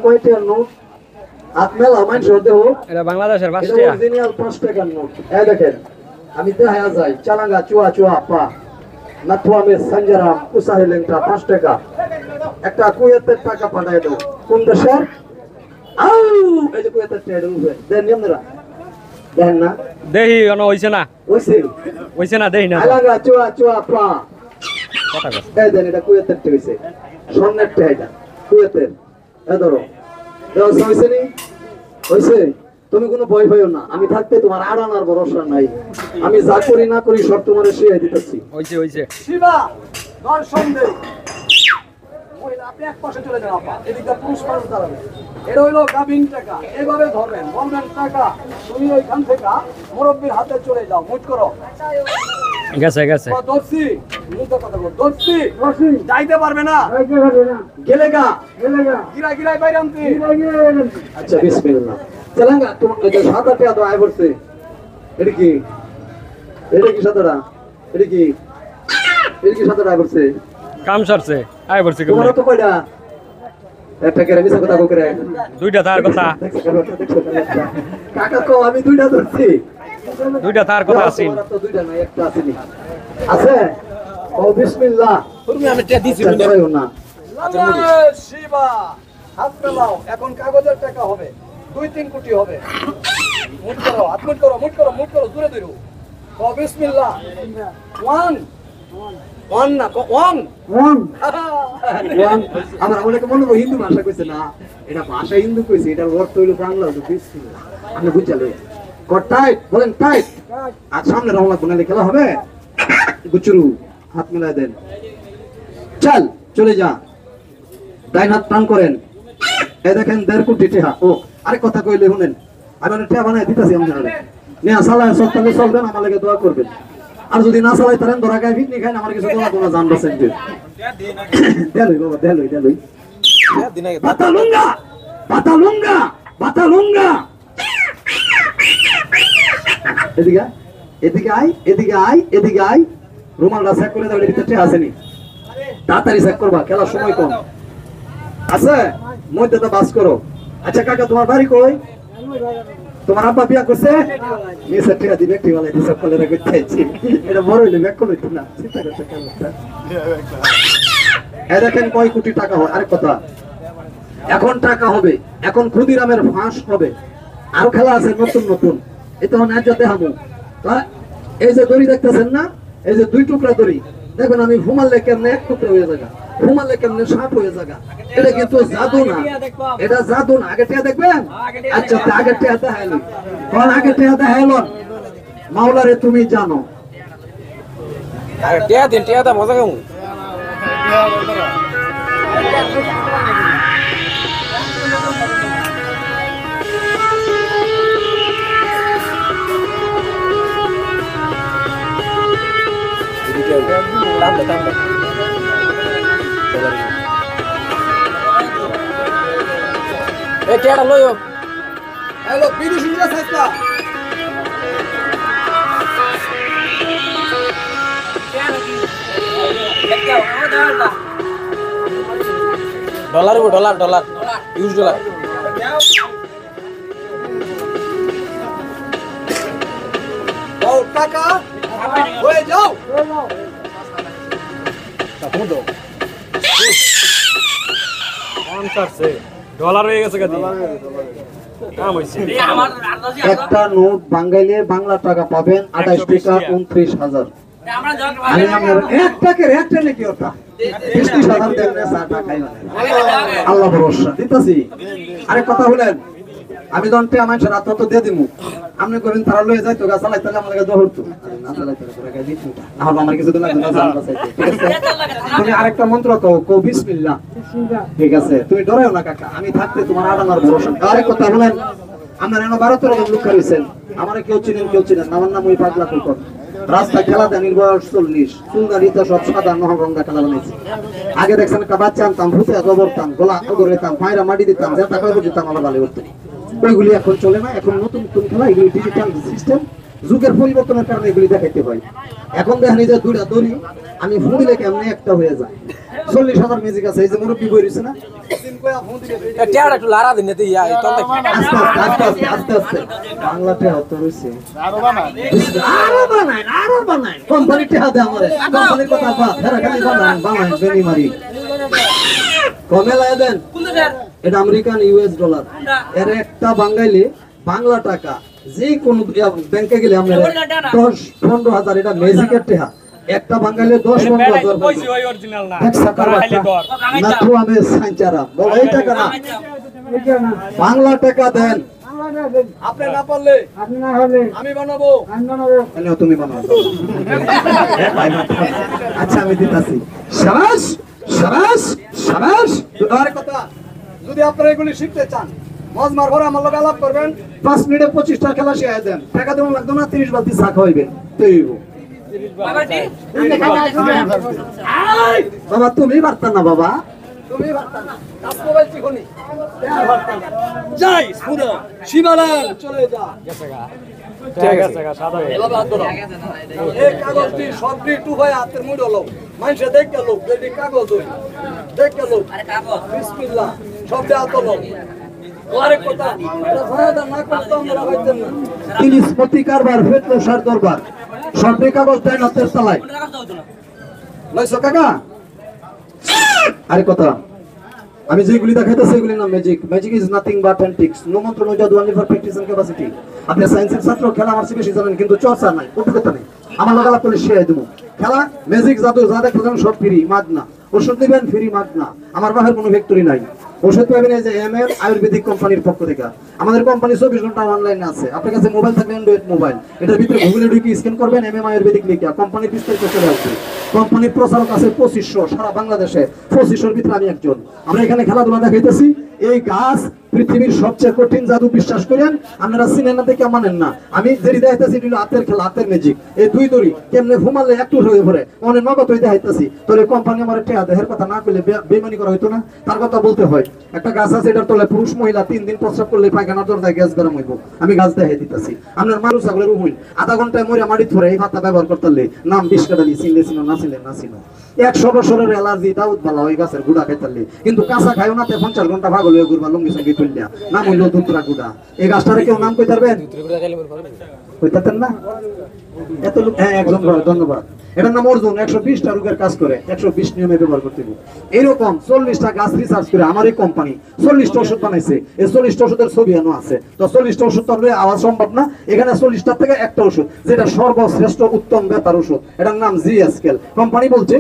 কয়টার নোট আপনার মানুষ হতে হোক এটা বাংলাদেশের 5 টাকা অরিজিনাল 5 টাকার নোট এই দেখেন আমি দেখা যায় চালাঙ্গা চুয়া চুয়া পা নাথুয়ামে সঞ্জরাম উসাহিলেন্টা 5 টাকা একটা কুয়েতের টাকা পাঠায় দাও কোন দেশের আউ এই যে কুয়েতের টাকা উঠবে দেন নিয়মরা দেন না দেহি অন হইছে না হইছে না দেহি না চালাঙ্গা চুয়া চুয়া পা কথা কস এই দেন এটা কুয়েতের টাকা হইছে স্বর্ণের টাকা এটা কুয়েতের এই ধরো দাও হইছে নি হইছে তুমি কোনো ভয় পাইও না আমি থাকতে তোমার আড়ানার ভরসা নাই আমি যা করি না করি সব তোমারে শিখাই দিতেছি হইছে শিবা দর্শন দে মহিলা আপনি এক পাশে চলে যান আপা এদিকে পুরুষ মানুষ দাঁড়াবে এটা হইলো গাবিন টাকা এভাবে ধরবেন বলবেন টাকা তুমি ওইখান থেকে মুরব্বির হাতে চলে যাও মুট করো গেছে দর্শি মুখে কথা বল দর্শি যাইতে পারবে না গেলেগা গিরাই বাইরে আনতে আচ্ছা বিসমিল্লাহ চালাঙ্গা তোমার এই যে সাদা পেয়া তো আয় পড়ছে এটা কি সাদাটা এটা কি সাদাটা আয় পড়ছে কাম সারছে আয় বলছি তোমার তো কয়টা একটা করে মিছা কথা করে দুইটা তার কথা কাকা কো আমি দুইটা ধরছি দুইটা তার কথা আছে তো দুইটা না একটা আসেনি আছে ও বিসমিল্লাহ তুমি আমি টা দিছি না শিবা হাত নামাও এখন কাগজের টাকা হবে 2-3 কোটি হবে মুট করো হাত মুট করো দূরে দূরে ও বিসমিল্লাহ ওয়ান না ওয়ান আমার অনেকে মনে হয় হিন্দু ভাষা কইছে না এটা ভাষা হিন্দু কইছে এটা অর্থ হইলো বাংলা তো বিসমিল্লাহ আপনি বুঝালে টাইট বলেন টাইট আর সামনে রওনা কোনালে খেলা হবে গুচরু হাত মিলাই দেন চল চলে যা ডাইন হাত টান করেন এই দেখেন 1.5 কোটি টাকা ও আরে কথা কইলে শুনেন আমি টাকা বানাই দিতেছি আপনারা নিয়ে সালায় সত্তালে চলবেন আমার লাগে দোয়া করবেন আর যদি না চালাই তারেন ধরা গায়ে ফিটনি খাই আমার কিছু দোয়া দোয়া জান বসেন দেলই বাবা দেলই বাতালুঙ্গা এদিকে আই রুমালটা চেক করে দাও ভিতরে আসেনি তাড়াতাড়ি চেক করবা খেলার সময় কম আছে মধ্যে তো বাস করো আচ্ছা কাকা তোমার বাড়ি কই তোমার আব্বা বিয়া করছে নিচে টাকা দিবে একটি বলে হিসাব করে রেখে চাইছি এটা বড় হইলে ব্যাক করলে না চিন্তা করতে কেন এই দেখেন কয় কোটি টাকা হয় আরেক কথা এখন টাকা হবে এখন ক্ষুদিরামের ফাঁস হবে আরো খেলা আছে নতুন এটা ন্যায্য দেখাবো এই যে দড়ি দেখতেছেন না এই যে 2 টুকরা দড়ি দেখুন আমি ঘুমালে কেমনে 1 টুকরা হয়ে যাবে ঘুমালে কেমনে 7 হয়ে যাবে এটা কিন্তু জাদু না এটা জাদু না আগে টিয়া দেখবেন আচ্ছা আগে টিয়া দেখাইলো কোন আগে টিয়া দেখাইলো মাওলারে তুমি জানো আগে টিয়া দা মজা কেমন tambah tiada lo yo halo bidu sudah sesta dolar US dollar oh taka হয়ে যাও ডলার হয়ে গেছে একটা নোট বাঙাইলে বাংলা টাকা পাবেন 28 টাকা 29,000 আমি আমার এক টাকার একটা নাকি ওটা 20,000 দেন না 60 টাকাই আল্লাহ ভরসা দিতাছি আরে কথা বলেন আমি দন্তে আমার রাত তো দিয়ে দিমু আপনি করেন তারা লয়ে যায় তো গাছ চালাই তাহলে আমাদের দহর তো না চালাই তাহলে করে গাই দিতু না হবে আমার কিছু তো লাগবে না জান বাসাইতে ঠিক আছে তুমি আরেকটা মন্ত্র কও বিসমিল্লাহ ঠিক আছে তুমি ডরাও না কাকা আমি থাকতে তোমার আড়ানোর ভরসা আরে কথা বলেন আমরা এনে 12 লোক করেছেন আমারে কেউ চিনেন আমার নাম ওই পাগলা ফুলকর রাস্তা খেলা দেন বয়স 40 চুলদারিটা সব সাদা নহগঙ্গা খেলা বানাইছে আগে দেখছেন কাবাচ আনতাম ভূতে গোবরতাম গোলা গোবরতাম পায়রা মাটি দিতাম যা টাকা দিতাম আমার ভালো করতে ওইগুলি এখন চলে না এখন নতুন খেলা এগুলি ডিজিটাল সিস্টেম যুগের পরিবর্তনের কারণে এগুলি দেখাইতে হয় এখন দেখেন এই যে দুইটা দড়ি আমি ফুঁড়িলে কেমনে একটা হয়ে যায় 40,000 ম্যাজিক আছে, এই যে মুরব্বি বই রয়েছে না, টিয়াটা একটু লারা দিন না ইয়া তো আস্তে আস্তে আস্তে আস্তে বাংলাতে হত রয়েছে, আরো বানাই কোম্পানি টিহা দে আমারে, কোম্পানির কথা বাদ, হেরা খালি বানাই বেনি মারি কমে লাই দেন। এটা আমেরিকান ইউএস ডলার, এর একটা বাঙালি বাংলা টাকা যে কোন ব্যাংকে গেলে আমরা 10-15,000 এটা ম্যাজিকের টিহা, একটা বাঙালি 10-15,000 কইছি ওই অরিজিনাল না এক সাকার বাচ্চা না তো আমি সাঞ্চারা বল, এই টাকা না বাংলা টাকা দেন, আপনি না পারলে আমি বানাবো। তাহলে তুমি বানাও। আচ্ছা আমি দিতাছি, শাবাশ শাবাশ শাবাশ। আর কথা, যদি আপনারা এগুলি শিখতে চান, মজমার ঘরে আমার লোক আলাপ করবেন, 5 মিনিটে 25টা খেলা শিখাই দেন, টাকা দেবো লাগতো না, 30 বালতি চা খাওয়াইবেন তৈব। বাবা তুমি পারতা না, বাবা তুমি পারতাম না, কাজ মোবাইল শিখুনি, যাই শুনো শিবালাল চলে যা, ঠিক আছে সাদা এভাবে হাত ধরো, এই কাগজটি সবটি একটু হয়ে হাতের মুড়ে হলো, মানুষে দেখ গেল যদি কাগজ হই দেখ গেল, বিসমিল্লাহ সবটি হাত ধরো। আরেক কথা, এটা ফায়দা না করতে আমরা হইতেন না, তিনি স্মৃতি কারবার ফেতলো সার দরবার সরকারি কাগজ দেয় নতের তলায় লইছো কাকা। আরে কথা, আমি যেগুলি দেখাইতেছি এগুলির নাম magic. Magic is nothing but antics, no মন্ত্র নো জাদু, only for practice and capacity. আপনি সায়েন্সের ছাত্র, খেলা আমার চেয়ে বেশি জানেন কিন্তু চর্চা নাই, অভিজ্ঞতা নেই। আমার লোক আলাপ করলে শিখাই দেবো খেলা, ম্যাজিক, জাদু যা দেখতেছেন সব ফ্রি মাগনা, ওষুধ দিবেন ফ্রি মাগনা, আমার বাহের কোনো ফ্যাক্টরি নাই। ওষুধ পাবেন এই যে এমএল আয়ুর্বেদিক কোম্পানির পক্ষ থেকে। আমাদের কোম্পানি 24 ঘন্টা অনলাইনে আছে, আপনার কাছে মোবাইল থাকলে অ্যান্ড্রয়েড মোবাইল, এটার ভিতরে গুগলে ঢুকে স্ক্যান করবেন এমএম আয়ুর্বেদিক লিখে, কোম্পানির বিস্তারিত চলে আসবে। কোম্পানির প্রচারক আছে 2500 সারা বাংলাদেশে, 2500 ভিতরে আমি একজন। আমরা এখানে খেলাধুলা দেখাইতেছি, এই গাছ পৃথিবীর সবচেয়ে কঠিন জাদু, বিশ্বাস করেন আপনারা চিনেন না দেখে মানেন না। আমি যেটি দেখাইতেছি এটা হলো হাতের খেলা, হাতের ম্যাজিক। এই দুই দড়ি কেমনে ঘুমালে একটু হয়ে পড়ে, অনেক নগদ হয়ে দেখাইতেছি। তাহলে কোম্পানি আমার টেহা দেহের কথা না করলে বেমানি করা হইতো না, তার কথা বলতে হয়। একটা গাছ আছে, এটার তলে পুরুষ মহিলা 3 দিন প্রস্রাব করলে পায়খানা দরজায় গ্যাস বেরাম হইব, আমি গাছ দেখাই দিতেছি। আপনার মানুষ ছাগলের উহুইন আধা ঘন্টায় মরে মাটি ধরে এই পাতা ব্যবহার করতে নাম বিষ কাটালি, চিনলে চিনো না চিনলে না চিনো। 100 বছরের অ্যালার্জি দাউদ বালা ওই গাছের গুড়া খাইতালি, কিন্তু কাঁচা খাইও না, 50 ঘন্টা ভাগ হলে ঘুরবা লঙ্গি সঙ্গি তুললিয়া, নাম হইল দুতরা গুড়া। এই গাছটারে কেউ নাম কইতে পারবেন? কইতাতেন না এত লোক? হ্যাঁ একজন বড়, ধন্যবাদ। এটার নাম অর্জুন, 120টা রোগের কাজ করে, 120 নিয়মে ব্যবহার করতে হবে। এইরকম 40টা গাছ রিসার্চ করে আমার এই কোম্পানি 40টা ওষুধ বানাইছে। এই 40টা ওষুধের ছবি আনো আছে, তো 40টা ওষুধ তো আওয়া সম্ভব না। এখানে 40টার থেকে একটা ওষুধ যেটা সর্বশ্রেষ্ঠ উত্তম বেতার ওষুধ, এটার নাম জিএসকেল। কোম্পানি বলছে